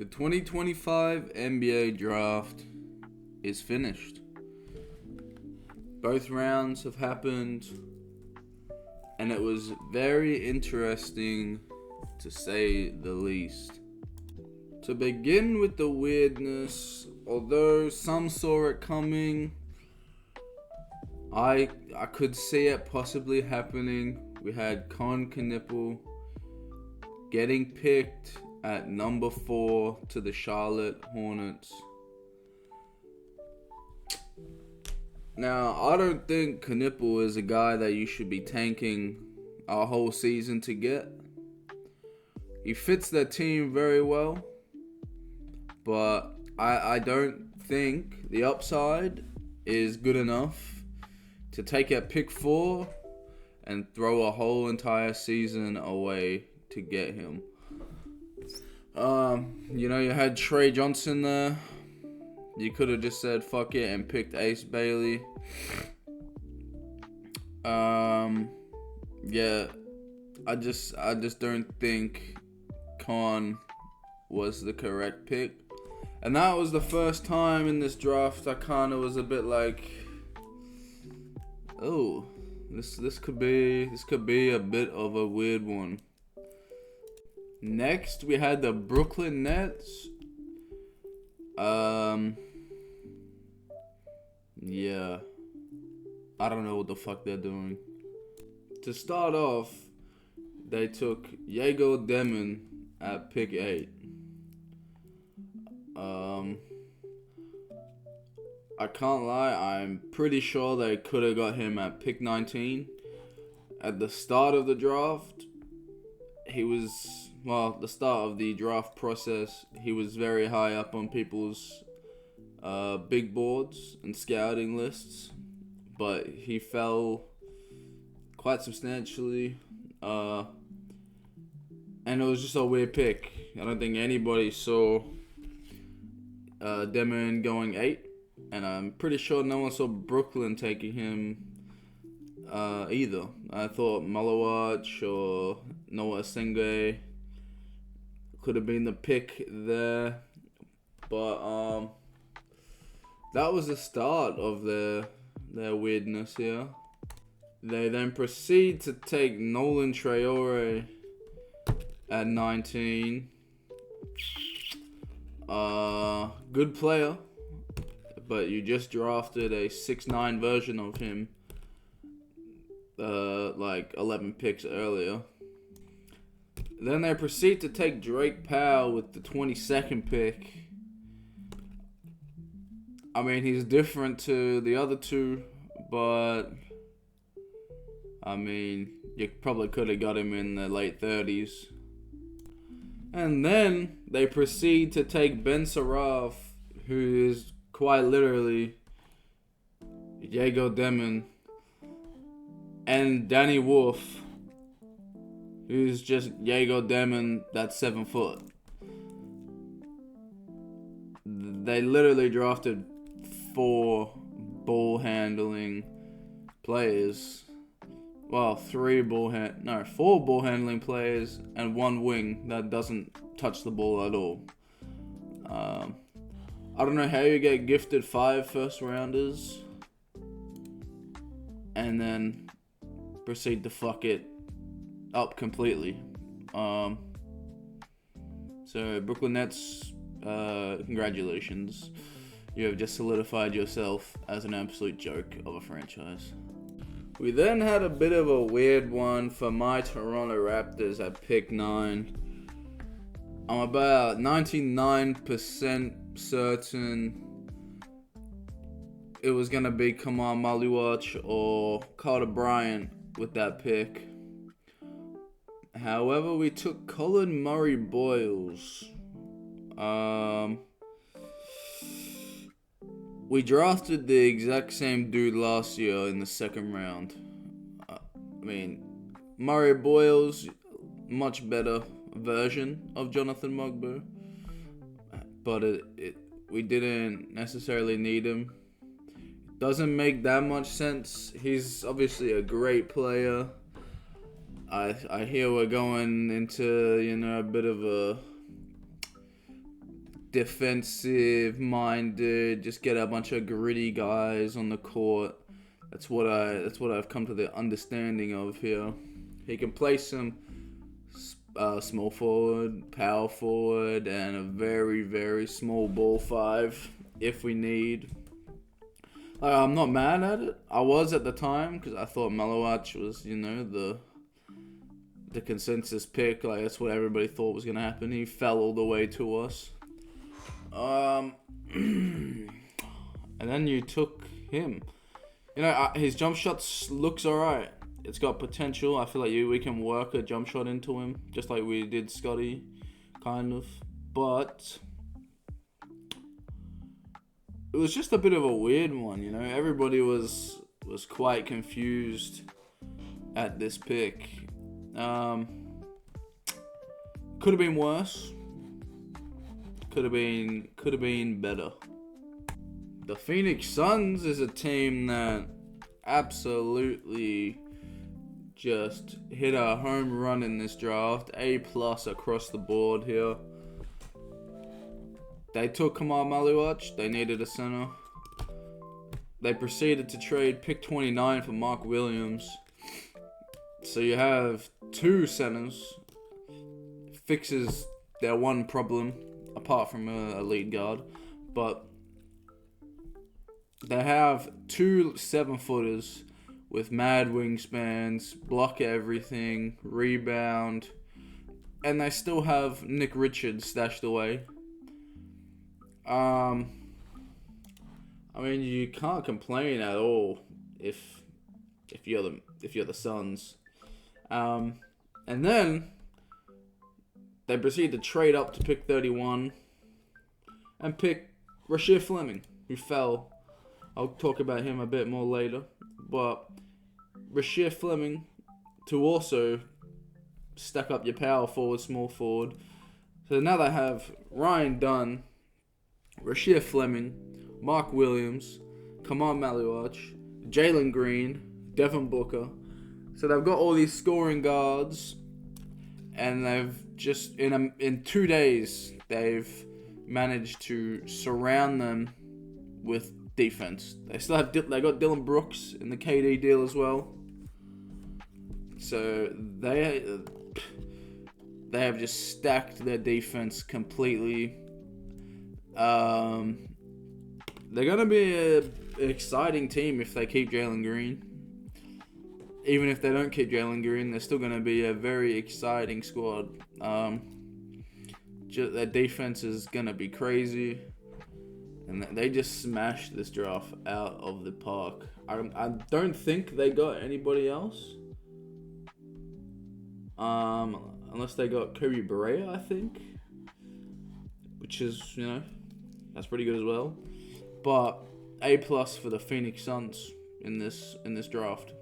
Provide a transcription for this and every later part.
The 2025 NBA draft is finished. Both rounds have happened, and it was very interesting to say the least. To begin with the weirdness, although some saw it coming, I could see it possibly happening. We had Con Knipple getting picked at number 4 to the Charlotte Hornets. Now, I don't think Knipple is a guy that you should be tanking a whole season to get. He fits that team very well, but I don't think the upside is good enough to take at pick 4 and throw a whole entire season away to get him. You had Trey Johnson there. You could have just said fuck it and picked Ace Bailey. Yeah, I just don't think Con was the correct pick. And that was the first time in this draft I kind of was a bit like, oh, this could be a bit of a weird one. Next, we had the Brooklyn Nets. Yeah. I don't know what the fuck they're doing. To start off, they took Diego Demon at pick 8. I can't lie, I'm pretty sure they could have got him at pick 19. At the start of the draft, the start of the draft process, he was very high up on people's big boards and scouting lists, but he fell quite substantially, and it was just a weird pick. I don't think anybody saw Demon going 8, and I'm pretty sure no one saw Brooklyn taking him either. I thought Malawach or Noah Senge could have been the pick there, but that was the start of their weirdness here. They then proceed to take Nolan Traore at 19. Good player, but you just drafted a 6'9" version of him, 11 picks earlier. Then they proceed to take Drake Powell with the 22nd pick. I mean, he's different to the other two, but I mean, you probably could have got him in the late 30s. And then they proceed to take Ben Saraf, who is quite literally Diego Demon, and Danny Wolf, who's just Diego Demon that's 7 foot. They literally drafted 4 ball handling players. Well, 4 ball handling players and 1 wing that doesn't touch the ball at all. I don't know how you get gifted 5 first rounders and then proceed to fuck it up completely. So Brooklyn Nets, congratulations. You have just solidified yourself as an absolute joke of a franchise. We then had a bit of a weird one for my Toronto Raptors at pick 9. I'm about 99% certain it was going to be Kamal Maluach or Carter Bryant with that pick. However, we took Colin Murray Boyles. We drafted the exact same dude last year in the second round. Murray Boyles, much better version of Jonathan Mugbo, but we didn't necessarily need him. Doesn't make that much sense. He's obviously a great player. I hear we're going into a bit of a defensive minded, just get a bunch of gritty guys on the court. That's what I've come to the understanding of here. He can play some small forward, power forward, and a very, very small ball five if we need. I'm not mad at it. I was at the time because I thought Malowach was, the consensus pick. Like, that's what everybody thought was gonna happen. He fell all the way to us. And then you took him. His jump shot looks alright. It's got potential. I feel like we can work a jump shot into him, just like we did Scotty, kind of. But it was just a bit of a weird one, Everybody was quite confused at this pick. Could have been worse. Could have been better. The Phoenix Suns is a team that absolutely just hit a home run in this draft. A+ across the board here. They took Kamal Malowach. They needed a center. They proceeded to trade pick 29 for Mark Williams. So you have two centers. Fixes their one problem, apart from a lead guard. But they have two 7-footers with mad wingspans, block everything, rebound, and they still have Nick Richards stashed away. You can't complain at all if you're the Suns. And then they proceed to trade up to pick 31 and pick Rasheed Fleming, who fell. I'll talk about him a bit more later. But Rasheed Fleming to also stack up your power forward, small forward. So now they have Ryan Dunn, Rasheed Fleming, Mark Williams, Kamal Malowach, Jalen Green, Devin Booker. So they've got all these scoring guards, and they've just in 2 days they've managed to surround them with defense. They got Dylan Brooks in the KD deal as well. So they have just stacked their defense completely. They're gonna be an exciting team if they keep Jalen Green. Even if they don't keep Jalen Green, they're still gonna be a very exciting squad. Their defense is gonna be crazy. And they just smashed this draft out of the park. I don't think they got anybody else. Unless they got Kobe Barea, I think. Which is, that's pretty good as well. But A+ for the Phoenix Suns in this draft.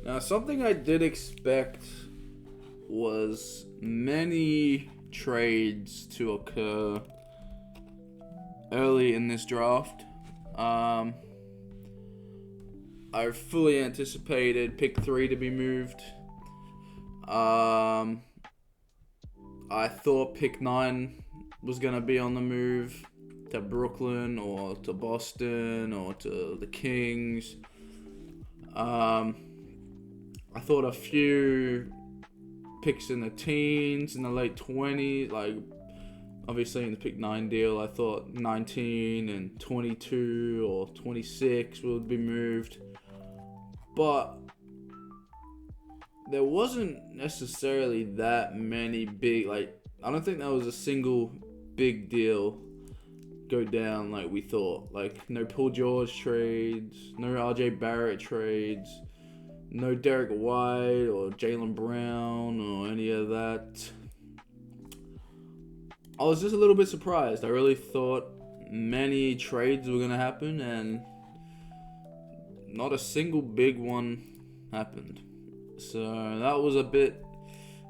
Now, something I did expect was many trades to occur early in this draft. I fully anticipated pick 3 to be moved. I thought pick 9 was going to be on the move to Brooklyn or to Boston or to the Kings. I thought a few picks in the teens, in the late 20s, like obviously in the pick 9 deal, I thought 19 and 22 or 26 would be moved. But there wasn't necessarily that many big, I don't think there was a single big deal go down like we thought. No Paul George trades, no RJ Barrett trades, no Derek White or Jaylen Brown or any of that. I was just a little bit surprised. I really thought many trades were going to happen, and not a single big one happened. So that was a bit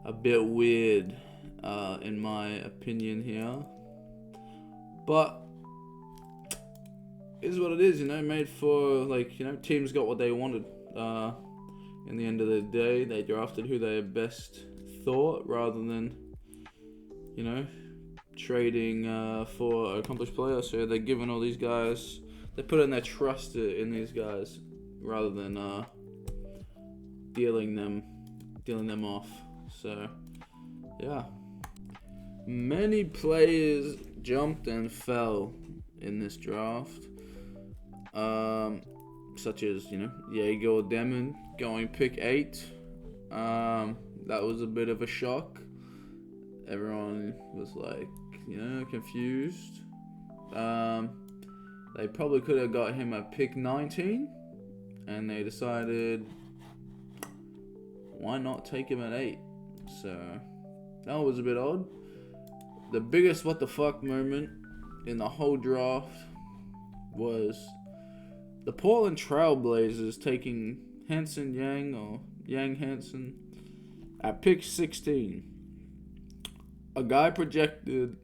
weird, in my opinion here. But it is what it is, made for, teams got what they wanted. In the end of the day, they drafted who they best thought rather than, trading for accomplished players. So they're giving all these guys, they're putting their trust in these guys rather than dealing them off. So yeah, many players jumped and fell in this draft, such as Diego Demon going pick 8. That was a bit of a shock. Everyone was like, confused. They probably could have got him at pick 19, and they decided, why not take him at 8? So that was a bit odd. The biggest what the fuck moment in the whole draft was the Portland Trailblazers taking Hansen Yang, or Yang Hansen, at pick 16. A guy projected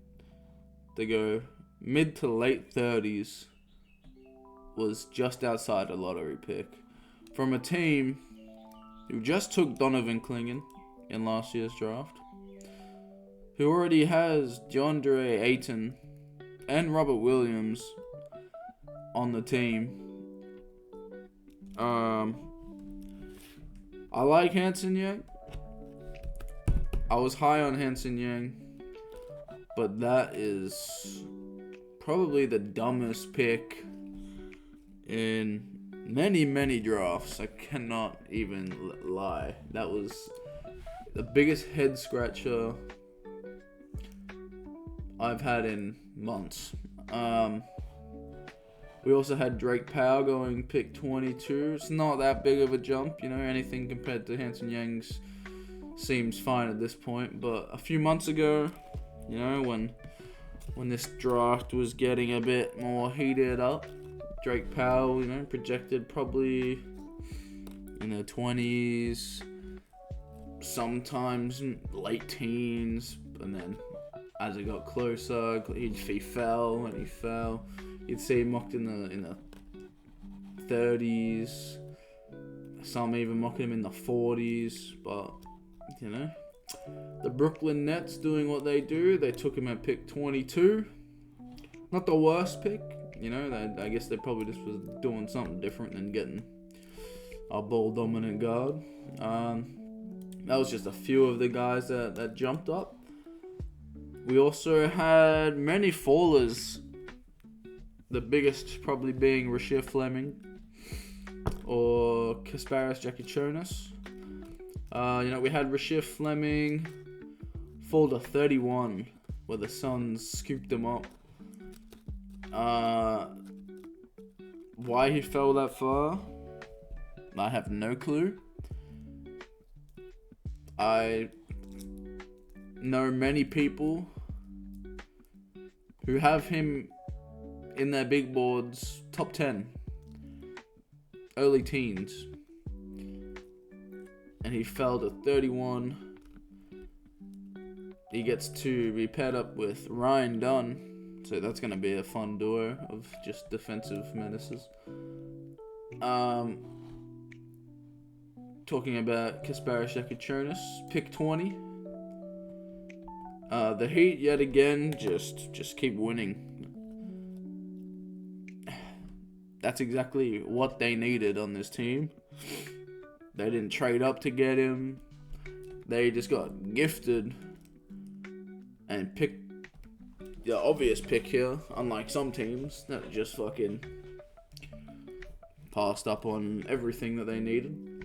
to go mid to late 30s was just outside a lottery pick from a team who just took Donovan Clingan in last year's draft, who already has DeAndre Ayton and Robert Williams on the team. I like Hansen Yang. I was high on Hansen Yang, but that is probably the dumbest pick in many drafts. I cannot even lie. That was the biggest head scratcher I've had in months. We also had Drake Powell going pick 22. It's not that big of a jump, anything compared to Hansen Yang's seems fine at this point. But a few months ago, when this draft was getting a bit more heated up, Drake Powell, projected probably in the 20s, sometimes late teens, and then as it got closer, he fell. You'd see him mocked in the 30s. Some even mocking him in the 40s. But the Brooklyn Nets doing what they do. They took him at pick 22. Not the worst pick. I guess they probably just was doing something different than getting a ball dominant guard. That was just a few of the guys that jumped up. We also had many fallers. The biggest probably being Rasheed Fleming or Kasparas Jakučionis. We had Rasheed Fleming fall to 31, where the Suns scooped him up. Why he fell that far, I have no clue. I know many people who have him in their big boards top 10, early teens, and he fell to 31. He gets to be paired up with Ryan Dunn, so that's going to be a fun duo of just defensive menaces. Talking about Kasparas Jakučionis, pick 20. The Heat yet again just keep winning. That's exactly what they needed on this team. They didn't trade up to get him. They just got gifted and picked the obvious pick here, unlike some teams that just fucking passed up on everything that they needed.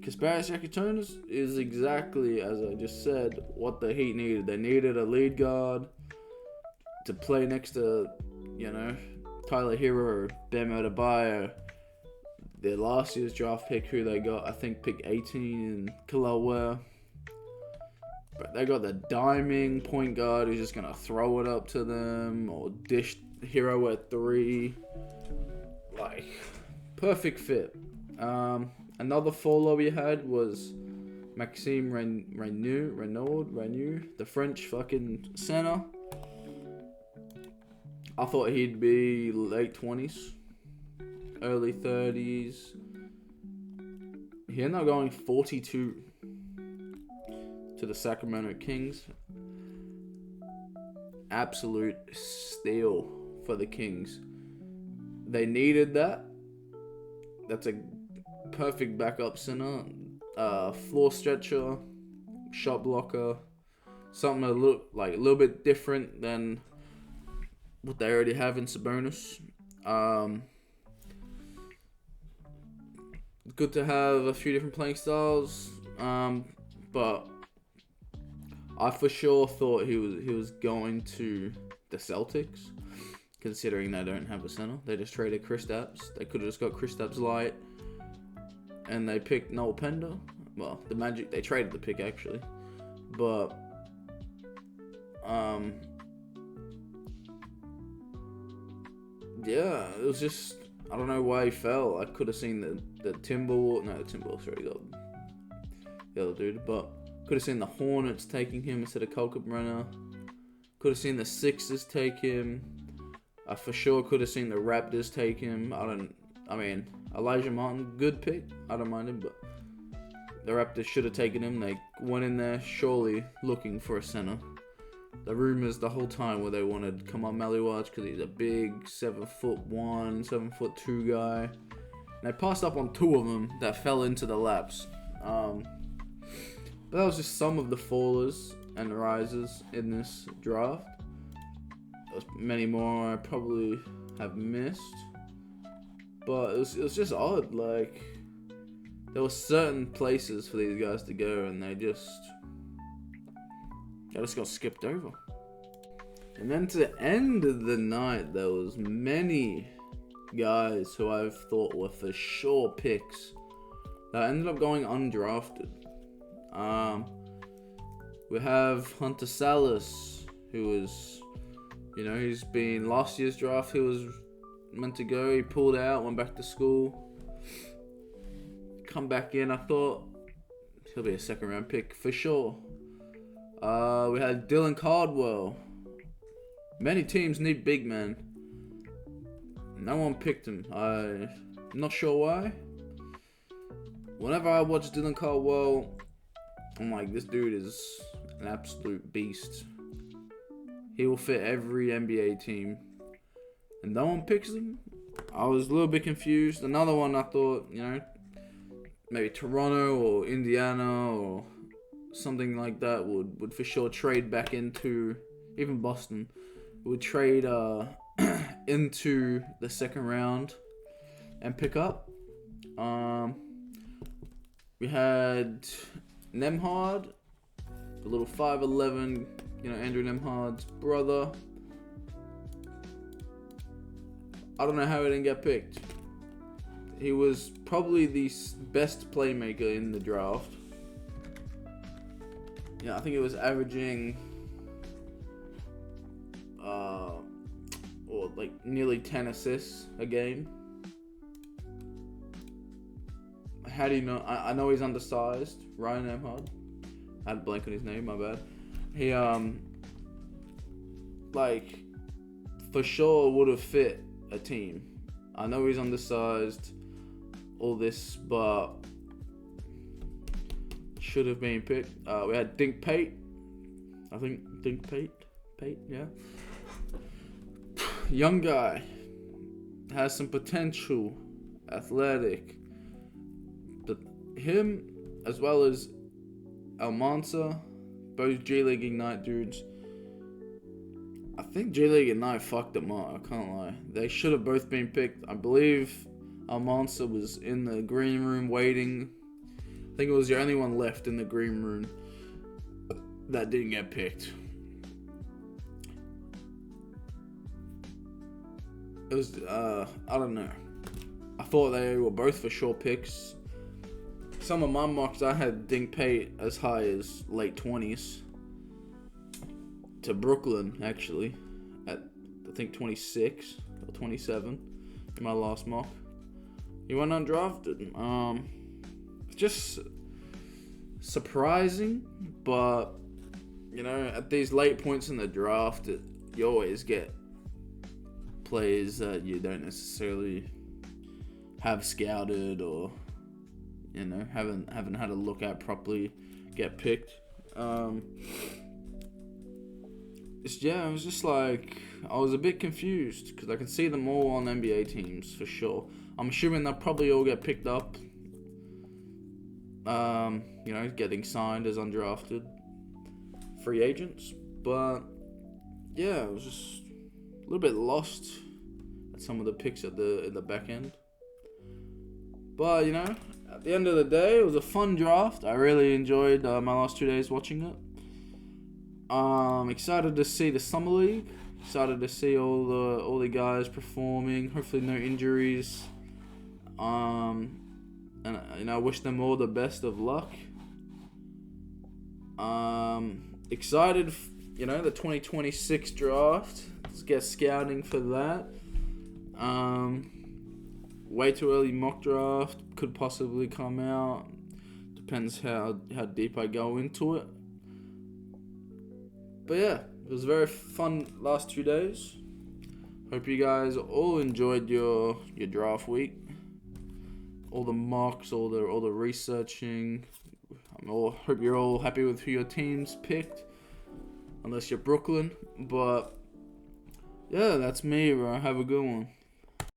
Kasparas Jakučionis is exactly, as I just said, what the Heat needed. They needed a lead guard to play next to, Tyler Hero or Bam Adebayo. Their last year's draft pick, who they got, I think pick 18 in Kel'el Ware. But they got the diming point guard who's just going to throw it up to them or dish Hero at 3. Like, perfect fit. Another faller we had was Maxime Renaud, the French fucking center. I thought he'd be late 20s, early 30s. He ended up going 42 to the Sacramento Kings. absolute steal for the Kings. They needed that. That's a perfect backup center, floor stretcher, shot blocker, something a little bit different than what they already have in Sabonis. Good to have a few different playing styles, but I for sure thought he was going to the Celtics, considering they don't have a center. They just traded Kristaps. They could have just got Kristaps Light, and they picked Noel Pender. Well, the Magic, they traded the pick actually, but yeah, it was just, I don't know why he fell. I could have seen the Timberwolves already got the other dude, but could have seen the Hornets taking him instead of Kalkbrenner. Could have seen the Sixers take him. I for sure could have seen the Raptors take him. Elijah Martin, good pick. I don't mind him, but the Raptors should have taken him. They went in there surely looking for a center. The rumors the whole time were they wanted Kamal Maliwatch because he's a big 7'1", 7'2" guy. And they passed up on two of them that fell into the laps. But that was just some of the fallers and rises in this draft. There's many more I probably have missed. But it was just odd. Like, there were certain places for these guys to go, and they just got skipped over. And then to the end of the night, there was many guys who I've thought were for sure picks that ended up going undrafted. We have Hunter Salas, who was, he's been last year's draft. He was meant to go. He pulled out, went back to school. Come back in. I thought he'll be a second round pick for sure. We had Dylan Caldwell. Many teams need big men. No one picked him. I'm not sure why. Whenever I watch Dylan Caldwell, I'm like, this dude is an absolute beast. He will fit every NBA team. And no one picks him. I was a little bit confused. Another one I thought, maybe Toronto or Indiana or something like that would for sure trade back into, even Boston would trade into the second round and pick up. We had Nembhard, the little 5'11", Andrew Nembhard's brother. I don't know how he didn't get picked. He was probably the best playmaker in the draft. I think it was averaging nearly 10 assists a game. How do you know? I know he's undersized. Ryan Nembhard. I had a blank on his name, my bad. He for sure would have fit a team. I know he's undersized, all this, but should have been picked. We had Dink Pate. I think Dink Pate, yeah. Young guy, has some potential, athletic. But him, as well as Almansa, both G League Ignite dudes. I think G League Ignite fucked them up, I can't lie. They should have both been picked. I believe Almansa was in the green room waiting. I think it was the only one left in the green room that didn't get picked. It was, I don't know. I thought they were both for sure picks. Some of my mocks, I had Dink Pate as high as late 20s. To Brooklyn, actually. At, I think, 26 or 27 in my last mock. He went undrafted. Just surprising, but, at these late points in the draft, you always get players that you don't necessarily have scouted or haven't had a look at properly get picked. it was just like I was a bit confused because I can see them all on NBA teams for sure. I'm assuming they'll probably all get picked up. Getting signed as undrafted free agents, but yeah, I was just a little bit lost at some of the picks in the back end. But at the end of the day, it was a fun draft. I really enjoyed my last 2 days watching it. Excited to see the summer league. Excited to see all the guys performing. Hopefully, no injuries. And I wish them all the best of luck. Excited, the 2026 draft. Let's get scouting for that. Way too early mock draft could possibly come out. Depends how deep I go into it. But yeah, it was a very fun last 2 days. Hope you guys all enjoyed your draft week. All the mocks, all the researching. Hope you're all happy with who your teams picked, unless you're Brooklyn. But yeah, that's me, bro. Have a good one.